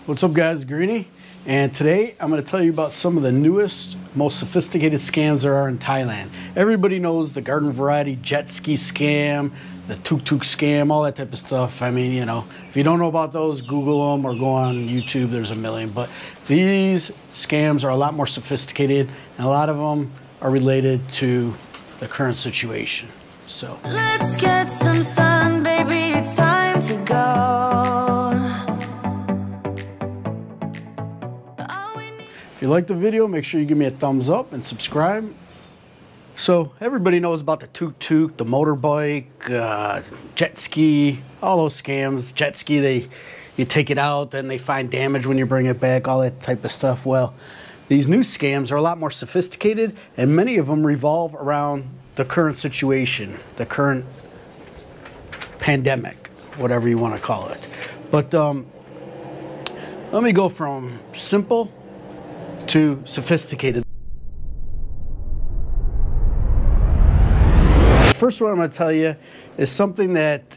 What's up, guys? Greeny, and today I'm going to tell you about some of the newest, most sophisticated scams there are in Thailand. Everybody knows the garden variety Jetski scam, the Tuk Tuk scam, all that type of stuff. I mean, you know, if you don't know about those, Google them or go on YouTube. There's a million. But these scams are a lot more sophisticated, and a lot of them are related to the current situation. So let's get some sun, baby. It's time to go. If you like the video, make sure you give me a thumbs up and subscribe. So everybody knows about the Tuk Tuk, the motorbike, jet ski, all those scams. Jet ski, you take it out, then they find damage when you bring it back, all that type of stuff. Well, these new scams are a lot more sophisticated, and many of them revolve around the current situation, the current pandemic, whatever you want to call it. But let me go from simple to sophisticated. The first one I'm going to tell you is something that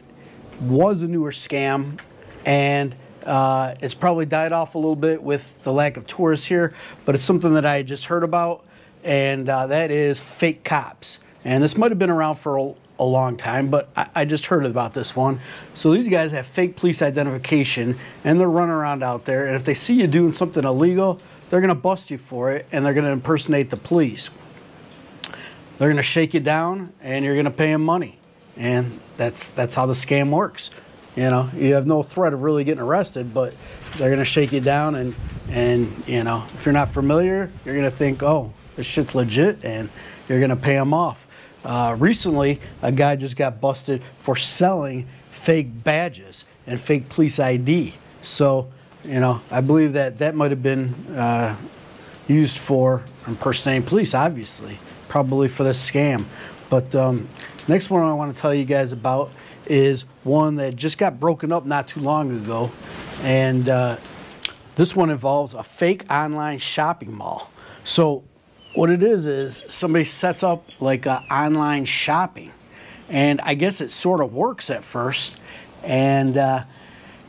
was a newer scam, and it's probably died off a little bit with the lack of tourists here, but it's something that I just heard about, and that is fake cops. And this might have been around for a long time, but I just heard about this one. So these guys have fake police identification, and they're running around out there, and if they see you doing something illegal, they're going to bust you for it, and they're going to impersonate the police. They're going to shake you down, and you're going to pay them money. And that's how the scam works. You know, you have no threat of really getting arrested, but they're going to shake you down, and you know, if you're not familiar, you're going to think, oh, this shit's legit, and you're going to pay them off. Recently, a guy just got busted for selling fake badges and fake police ID. So, you know, I believe that might have been used for impersonating police, obviously, probably for this scam. But next one I want to tell you guys about is one that just got broken up not too long ago. And this one involves a fake online shopping mall. So what it is somebody sets up like online shopping. And I guess it sort of works at first. And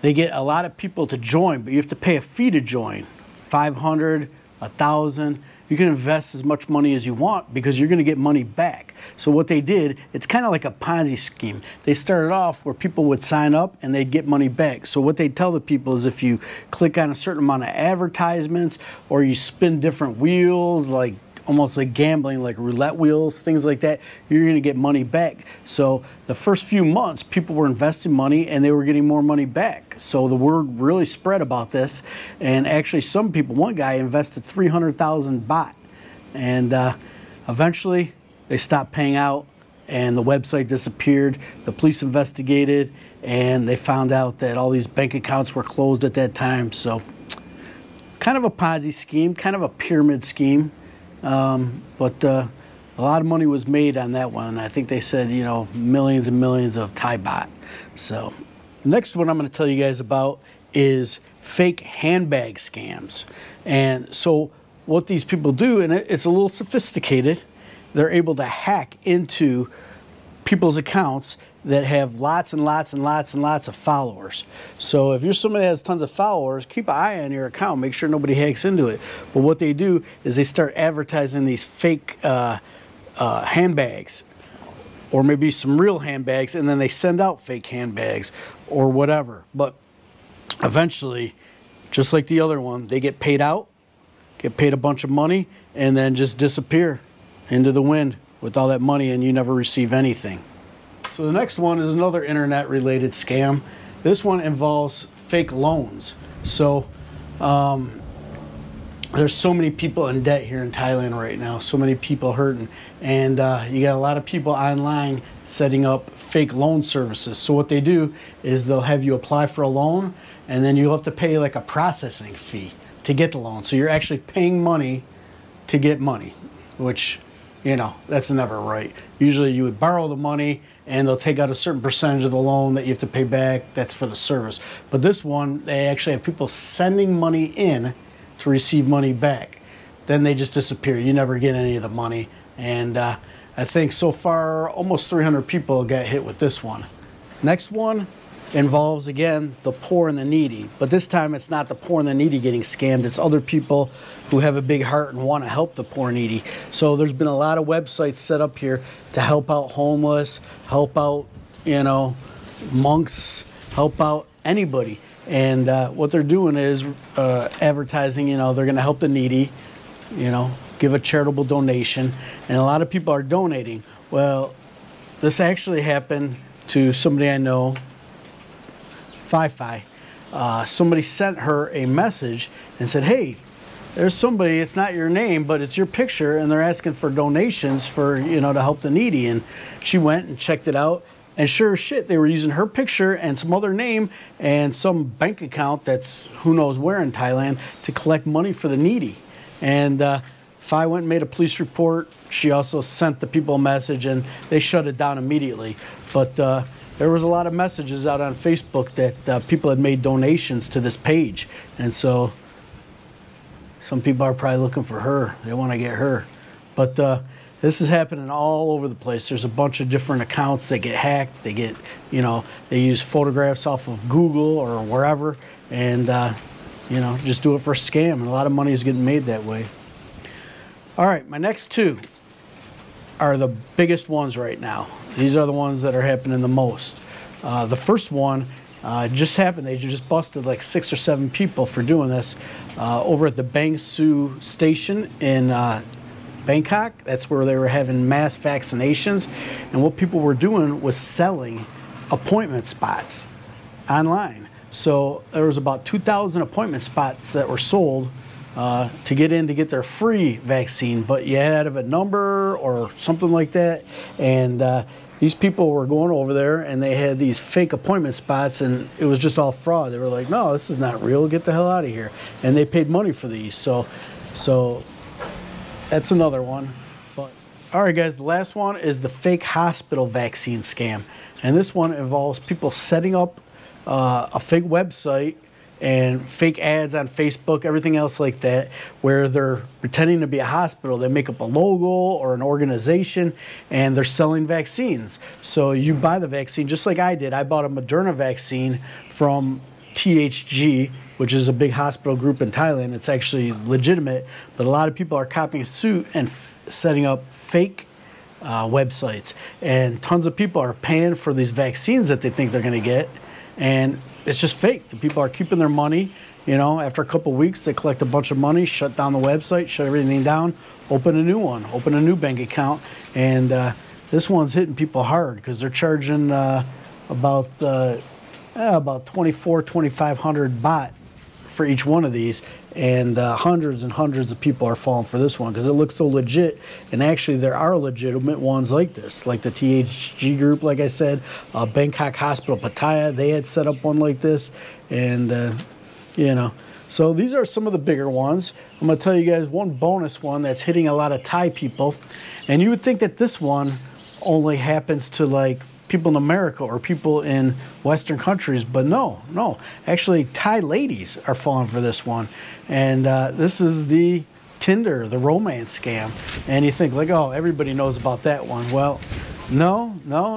they get a lot of people to join, but you have to pay a fee to join. $500, $1,000. You can invest as much money as you want because you're going to get money back. So what they did, it's kind of like a Ponzi scheme. They started off where people would sign up and they'd get money back. So what they tell the people is if you click on a certain amount of advertisements or you spin different wheels, like almost like gambling, like roulette wheels, things like that, you're going to get money back. So the first few months, people were investing money and they were getting more money back. So the word really spread about this. And actually some people, one guy invested 300,000 baht. And eventually they stopped paying out and the website disappeared. The police investigated and they found out that all these bank accounts were closed at that time. So kind of a Ponzi scheme, kind of a pyramid scheme. But a lot of money was made on that one. I think they said, you know, millions and millions of Thai baht. So the next one I'm going to tell you guys about is fake handbag scams. And so what these people do, and it's a little sophisticated, they're able to hack into people's accounts that have lots and lots and lots and lots of followers. So if you're somebody that has tons of followers, keep an eye on your account, make sure nobody hacks into it. But what they do is they start advertising these fake handbags, or maybe some real handbags, and then they send out fake handbags or whatever. But eventually, just like the other one, they get paid out, get paid a bunch of money, and then just disappear into the wind with all that money, and you never receive anything. So the next one is another internet-related scam. This one involves fake loans. So there's so many people in debt here in Thailand right now, so many people hurting. And you got a lot of people online setting up fake loan services. So what they do is they'll have you apply for a loan, and then you'll have to pay like a processing fee to get the loan. So you're actually paying money to get money, which, you know, that's never right. Usually you would borrow the money and they'll take out a certain percentage of the loan that you have to pay back. That's for the service. But this one, they actually have people sending money in to receive money back. Then they just disappear. You never get any of the money. And I think so far almost 300 people got hit with this one. Next one involves, again, the poor and the needy. But this time it's not the poor and the needy getting scammed. It's other people who have a big heart and want to help the poor and needy. So there's been a lot of websites set up here to help out homeless, help out, you know, monks, help out anybody. And what they're doing is advertising, you know, they're going to help the needy, you know, give a charitable donation. And a lot of people are donating. Well, this actually happened to somebody I know, Fi. Somebody sent her a message and said, hey, there's somebody, it's not your name, but it's your picture, and they're asking for donations for, you know, to help the needy. And she went and checked it out, and sure as shit, they were using her picture and some other name and some bank account that's who knows where in Thailand to collect money for the needy. And Fi went and made a police report. She also sent the people a message, and they shut it down immediately. But there was a lot of messages out on Facebook that people had made donations to this page. And so some people are probably looking for her. They want to get her. But this is happening all over the place. There's a bunch of different accounts that get hacked. They get, you know, they use photographs off of Google or wherever, and, you know, just do it for a scam. And a lot of money is getting made that way. All right, my next two are the biggest ones right now. These are the ones that are happening the most. The first one just happened. They just busted like 6 or 7 people for doing this over at the Bang Sue station in Bangkok. That's where they were having mass vaccinations. And what people were doing was selling appointment spots online. So there was about 2,000 appointment spots that were sold to get in to get their free vaccine, but you had to have a number or something like that. And these people were going over there and they had these fake appointment spots, and it was just all fraud. They were like, no, this is not real. Get the hell out of here. And they paid money for these. So that's another one. But all right, guys, the last one is the fake hospital vaccine scam. And this one involves people setting up a fake website and fake ads on Facebook, everything else like that, where they're pretending to be a hospital. They make up a logo or an organization, and they're selling vaccines. So you buy the vaccine, just like I did. I bought a Moderna vaccine from THG, which is a big hospital group in Thailand. It's actually legitimate, but a lot of people are copying suit and setting up fake websites. And tons of people are paying for these vaccines that they think they're going to get, and it's just fake. The people are keeping their money. You know, after a couple of weeks, they collect a bunch of money, shut down the website, shut everything down, open a new one, open a new bank account. And this one's hitting people hard because they're charging about 2,400-2,500 baht for each one of these. And hundreds and hundreds of people are falling for this one because it looks so legit. And actually, there are legitimate ones like this, like the THG group, like I said, Bangkok Hospital Pattaya, they had set up one like this. And, you know, so these are some of the bigger ones. I'm going to tell you guys one bonus one that's hitting a lot of Thai people. And you would think that this one only happens to, like, people in America or people in Western countries, but no. Actually, Thai ladies are falling for this one. And this is the Tinder, the romance scam. And you think like, oh, everybody knows about that one. Well, no,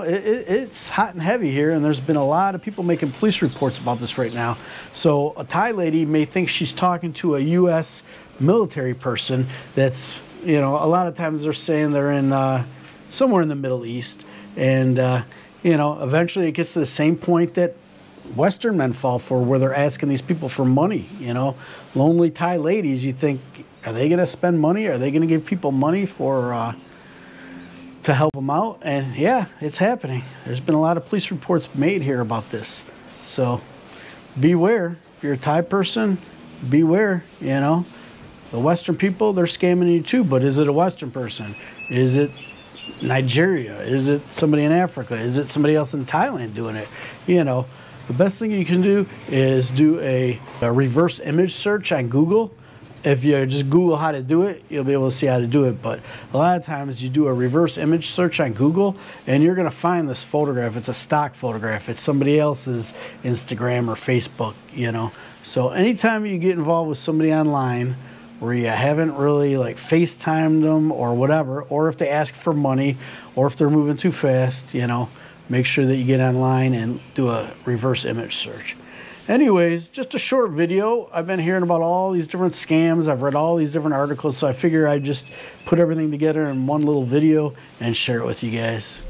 it's hot and heavy here, and there's been a lot of people making police reports about this right now. So a Thai lady may think she's talking to a U.S. military person that's, you know, a lot of times they're saying they're in somewhere in the Middle East. And, you know, eventually it gets to the same point that Western men fall for, where they're asking these people for money, you know. Lonely Thai ladies, you think, are they going to spend money? Are they going to give people money for to help them out? And, yeah, it's happening. There's been a lot of police reports made here about this. So beware. If you're a Thai person, beware, you know. The Western people, they're scamming you too, but is it a Western person? Is it Nigeria? Is it somebody in Africa? Is it somebody else in Thailand doing it? You know, the best thing you can do is do a reverse image search on Google. If you just Google how to do it, you'll be able to see how to do it. But a lot of times you do a reverse image search on Google and you're going to find this photograph. It's a stock photograph. It's somebody else's Instagram or Facebook, you know. So anytime you get involved with somebody online where you haven't really like FaceTimed them or whatever, or if they ask for money, or if they're moving too fast, you know, make sure that you get online and do a reverse image search. Anyways, just a short video. I've been hearing about all these different scams. I've read all these different articles, so I figure I'd just put everything together in one little video and share it with you guys.